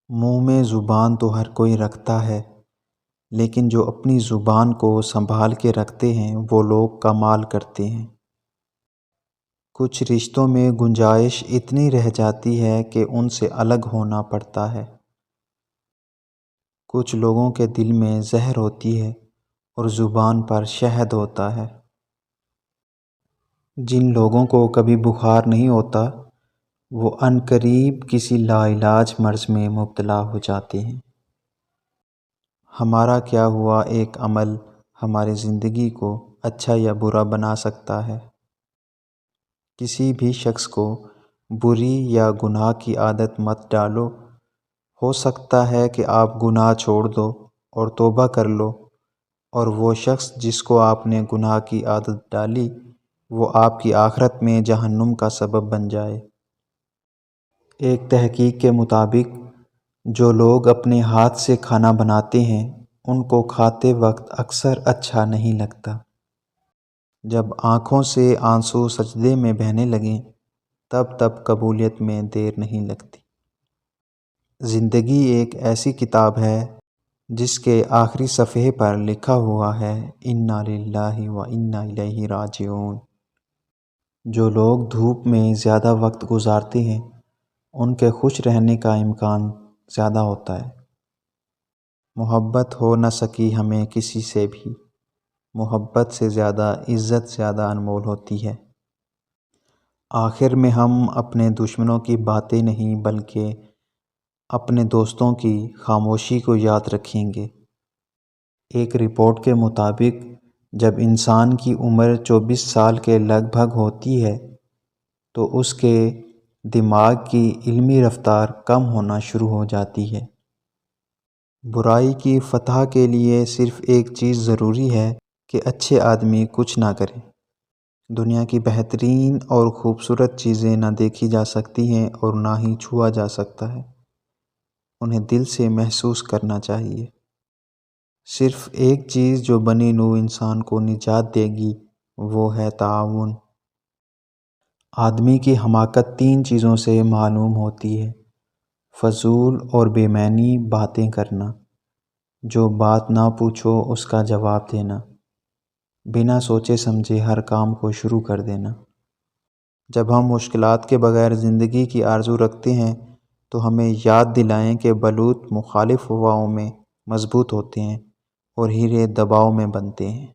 منہ میں زبان تو ہر کوئی رکھتا ہے، لیکن جو اپنی زبان کو سنبھال کے رکھتے ہیں وہ لوگ کمال کرتے ہیں۔ کچھ رشتوں میں گنجائش اتنی رہ جاتی ہے کہ ان سے الگ ہونا پڑتا ہے۔ کچھ لوگوں کے دل میں زہر ہوتی ہے اور زبان پر شہد ہوتا ہے۔ جن لوگوں کو کبھی بخار نہیں ہوتا وہ عنقریب کسی لا علاج مرض میں مبتلا ہو جاتے ہیں۔ ہمارا کیا ہوا ایک عمل ہماری زندگی کو اچھا یا برا بنا سکتا ہے۔ کسی بھی شخص کو بری یا گناہ کی عادت مت ڈالو۔ ہو سکتا ہے کہ آپ گناہ چھوڑ دو اور توبہ کر لو، اور وہ شخص جس کو آپ نے گناہ کی عادت ڈالی وہ آپ کی آخرت میں جہنم کا سبب بن جائے۔ ایک تحقیق کے مطابق جو لوگ اپنے ہاتھ سے کھانا بناتے ہیں ان کو کھاتے وقت اکثر اچھا نہیں لگتا۔ جب آنکھوں سے آنسو سجدے میں بہنے لگیں تب قبولیت میں دیر نہیں لگتی۔ زندگی ایک ایسی کتاب ہے جس کے آخری صفحے پر لکھا ہوا ہے اِنَّا لِلَّهِ وَإِنَّا إِلَيْهِ رَاجِعُونَ۔ جو لوگ دھوپ میں زیادہ وقت گزارتے ہیں ان کے خوش رہنے کا امکان زیادہ ہوتا ہے۔ محبت ہو نہ سکی ہمیں کسی سے بھی، محبت سے زیادہ عزت زیادہ انمول ہوتی ہے۔ آخر میں ہم اپنے دشمنوں کی باتیں نہیں بلکہ اپنے دوستوں کی خاموشی کو یاد رکھیں گے۔ ایک رپورٹ کے مطابق جب انسان کی عمر 24 سال کے لگ بھگ ہوتی ہے تو اس کے دماغ کی علمی رفتار کم ہونا شروع ہو جاتی ہے۔ برائی کی فتح کے لیے صرف ایک چیز ضروری ہے کہ اچھے آدمی کچھ نہ کریں۔ دنیا کی بہترین اور خوبصورت چیزیں نہ دیکھی جا سکتی ہیں اور نہ ہی چھوا جا سکتا ہے، انہیں دل سے محسوس کرنا چاہیے۔ صرف ایک چیز جو بنی نوع انسان کو نجات دے گی وہ ہے تعاون۔ آدمی کی حماقت 3 چیزوں سے معلوم ہوتی ہے: فضول اور بے معنی باتیں کرنا، جو بات نہ پوچھو اس کا جواب دینا، بنا سوچے سمجھے ہر کام کو شروع کر دینا۔ جب ہم مشکلات کے بغیر زندگی کی آرزو رکھتے ہیں تو ہمیں یاد دلائیں کہ بلوط مخالف ہواؤں میں مضبوط ہوتے ہیں اور ہیرے دباؤ میں بنتے ہیں۔